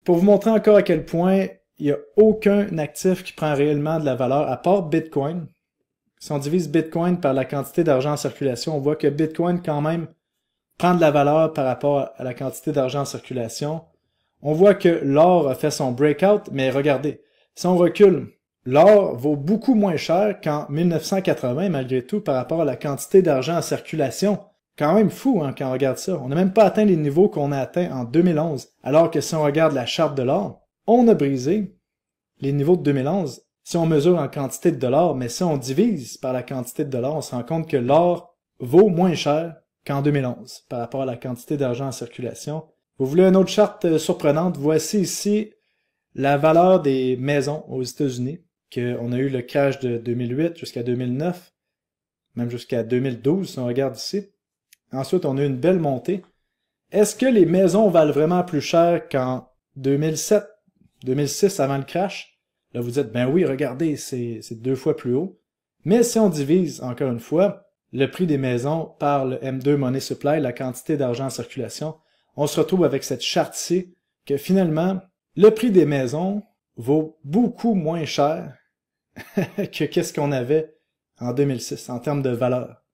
pour vous montrer encore à quel point il n'y a aucun actif qui prend réellement de la valeur à part Bitcoin. Si on divise Bitcoin par la quantité d'argent en circulation, on voit que Bitcoin quand même prend de la valeur par rapport à la quantité d'argent en circulation. On voit que l'or a fait son breakout, mais regardez, si on recule, l'or vaut beaucoup moins cher qu'en 1980 malgré tout par rapport à la quantité d'argent en circulation. Quand même fou hein, quand on regarde ça. On n'a même pas atteint les niveaux qu'on a atteints en 2011, alors que si on regarde la charte de l'or, on a brisé les niveaux de 2011 si on mesure en quantité de dollars, mais si on divise par la quantité de dollars, on se rend compte que l'or vaut moins cher qu'en 2011 par rapport à la quantité d'argent en circulation. Vous voulez une autre charte surprenante? Voici ici la valeur des maisons aux États-Unis, qu'on a eu le crash de 2008 jusqu'à 2009, même jusqu'à 2012 si on regarde ici. Ensuite, on a eu une belle montée. Est-ce que les maisons valent vraiment plus cher qu'en 2007, 2006 avant le crash? Là, vous dites, ben oui, regardez, c'est 2 fois plus haut. Mais si on divise, encore une fois, le prix des maisons par le M2 Money Supply, la quantité d'argent en circulation, on se retrouve avec cette charte-ci que finalement, le prix des maisons vaut beaucoup moins cher que qu'est-ce qu'on avait en 2006 en termes de valeur.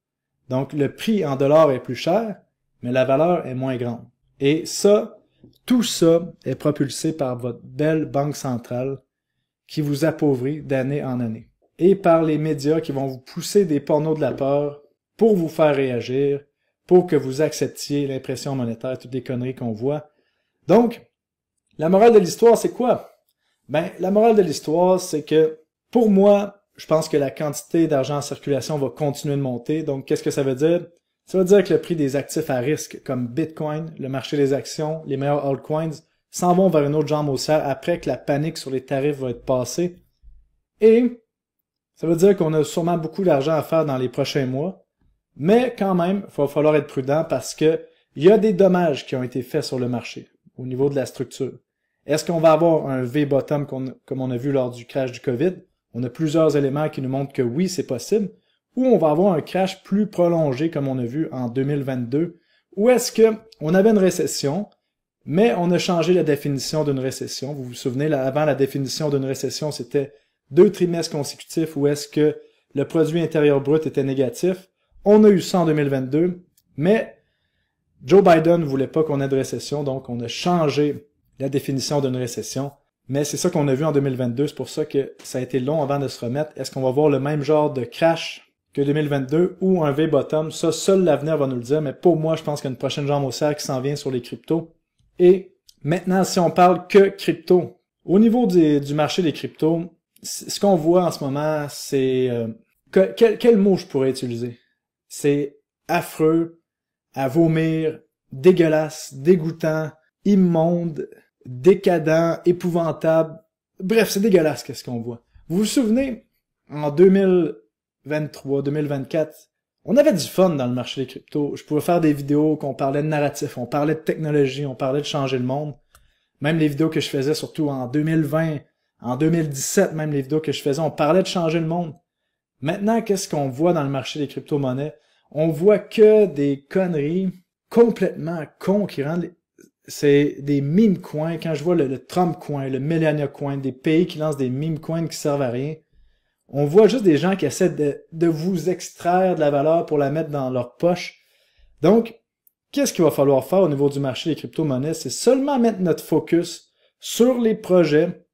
Donc, le prix en dollars est plus cher, mais la valeur est moins grande. Et ça, tout ça est propulsé par votre belle banque centrale qui vous appauvrit d'année en année. Et par les médias qui vont vous pousser des pornos de la peur pour vous faire réagir, pour que vous acceptiez l'impression monétaire, toutes les conneries qu'on voit. Donc, la morale de l'histoire, c'est quoi? Ben, la morale de l'histoire, c'est que, pour moi, je pense que la quantité d'argent en circulation va continuer de monter. Donc, qu'est-ce que ça veut dire? Ça veut dire que le prix des actifs à risque, comme Bitcoin, le marché des actions, les meilleurs altcoins, s'en vont vers une autre jambe haussière après que la panique sur les tarifs va être passée. Et ça veut dire qu'on a sûrement beaucoup d'argent à faire dans les prochains mois. Mais quand même, il va falloir être prudent parce que il y a des dommages qui ont été faits sur le marché au niveau de la structure. Est-ce qu'on va avoir un V-bottom comme on a vu lors du crash du COVID? On a plusieurs éléments qui nous montrent que oui, c'est possible. Ou on va avoir un crash plus prolongé comme on a vu en 2022. Ou est-ce que on avait une récession, mais on a changé la définition d'une récession. Vous vous souvenez, là, avant la définition d'une récession, c'était 2 trimestres consécutifs où est-ce que le produit intérieur brut était négatif. On a eu ça en 2022, mais Joe Biden ne voulait pas qu'on ait de récession, donc on a changé la définition d'une récession. Mais c'est ça qu'on a vu en 2022, c'est pour ça que ça a été long avant de se remettre. Est-ce qu'on va voir le même genre de crash que 2022 ou un V-bottom? Ça, seul l'avenir va nous le dire, mais pour moi, je pense qu'il y a une prochaine jambe haussière qui s'en vient sur les cryptos. Et maintenant, si on parle que crypto, au niveau du marché des cryptos, ce qu'on voit en ce moment, c'est... quel mot je pourrais utiliser? C'est affreux, à vomir, dégueulasse, dégoûtant, immonde, décadent, épouvantable. Bref, c'est dégueulasse qu'est-ce qu'on voit. Vous vous souvenez, en 2023, 2024, on avait du fun dans le marché des cryptos. Je pouvais faire des vidéos qu'on parlait de narratif, on parlait de technologie, on parlait de changer le monde. Même les vidéos que je faisais, surtout en 2020, en 2017, même les vidéos que je faisais, on parlait de changer le monde. Maintenant, qu'est-ce qu'on voit dans le marché des crypto-monnaies? On voit que des conneries complètement cons qui rendent... C'est des meme coins. Quand je vois le Trump coin, le Melania coin, des pays qui lancent des meme coins qui servent à rien, on voit juste des gens qui essaient de vous extraire de la valeur pour la mettre dans leur poche. Donc, qu'est-ce qu'il va falloir faire au niveau du marché des crypto-monnaies? C'est seulement mettre notre focus sur les projets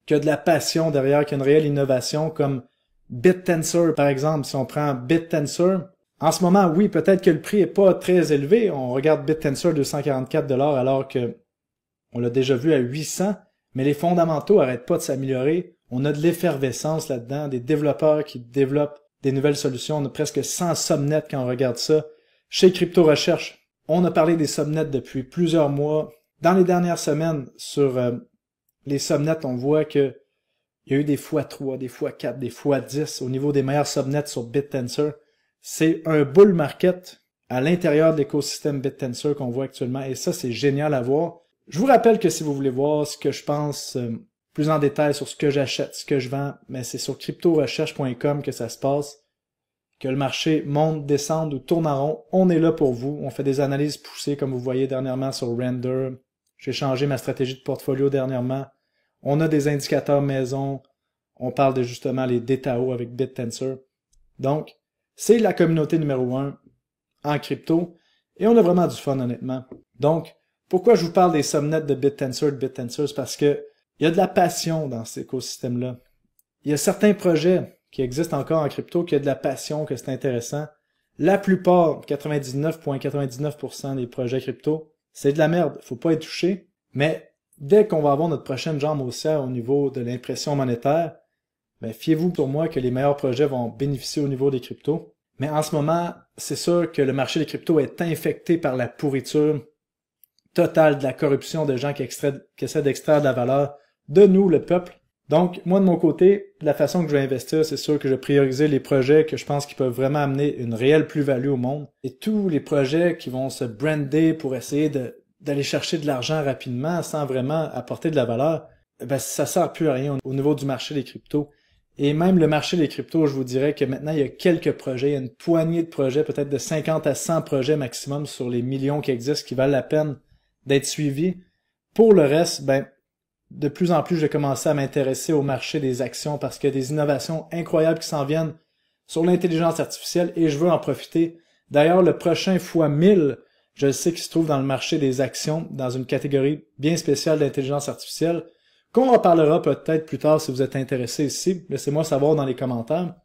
qui ont de la passion derrière, qui ont une réelle innovation, comme BitTensor, par exemple. Si on prend BitTensor, en ce moment, oui, peut-être que le prix est pas très élevé. On regarde BitTensor 244 $ alors que on l'a déjà vu à 800, mais les fondamentaux arrêtent pas de s'améliorer. On a de l'effervescence là-dedans, des développeurs qui développent des nouvelles solutions. On a presque 100 subnets quand on regarde ça. Chez Crypto Recherche, on a parlé des subnets depuis plusieurs mois. Dans les dernières semaines, sur les subnets, on voit que il y a eu des x3, des x4, des x10 au niveau des meilleurs subnets sur BitTensor. C'est un bull market à l'intérieur de l'écosystème BitTensor qu'on voit actuellement, et ça, c'est génial à voir. Je vous rappelle que si vous voulez voir ce que je pense plus en détail sur ce que j'achète, ce que je vends, mais c'est sur cryptorecherche.com que ça se passe, que le marché monte, descende ou tourne en rond. On est là pour vous. On fait des analyses poussées, comme vous voyez dernièrement sur Render. J'ai changé ma stratégie de portfolio dernièrement. On a des indicateurs maison. On parle de justement les DTAO avec BitTensor. Donc, c'est la communauté numéro 1 en crypto. Et on a vraiment du fun, honnêtement. Donc, pourquoi je vous parle des subnets de BitTensor, c'est parce que il y a de la passion dans cet écosystème-là. Il y a certains projets qui existent encore en crypto, qui a de la passion, que c'est intéressant. La plupart, 99,99% des projets crypto, c'est de la merde. Faut pas y toucher. Mais dès qu'on va avoir notre prochaine jambe haussière au niveau de l'impression monétaire, ben, fiez-vous sur moi que les meilleurs projets vont bénéficier au niveau des cryptos. Mais en ce moment, c'est sûr que le marché des cryptos est infecté par la pourriture totale de la corruption de gens qui essaient d'extraire de la valeur de nous, le peuple. Donc, moi, de mon côté, la façon que je vais investir, c'est sûr que je vais prioriser les projets que je pense qui peuvent vraiment amener une réelle plus-value au monde. Et tous les projets qui vont se brander pour essayer d'aller chercher de l'argent rapidement sans vraiment apporter de la valeur, ben, ça sert plus à rien au niveau du marché des cryptos. Et même le marché des cryptos, je vous dirais que maintenant, il y a quelques projets, il y a une poignée de projets, peut-être de 50 à 100 projets maximum sur les millions qui existent qui valent la peine d'être suivis. Pour le reste, ben, de plus en plus, j'ai commencé à m'intéresser au marché des actions parce qu'il y a des innovations incroyables qui s'en viennent sur l'intelligence artificielle et je veux en profiter. D'ailleurs, le prochain x1000, je sais qu'il se trouve dans le marché des actions, dans une catégorie bien spéciale d'intelligence artificielle, qu'on reparlera peut-être plus tard si vous êtes intéressé ici. Laissez-moi savoir dans les commentaires.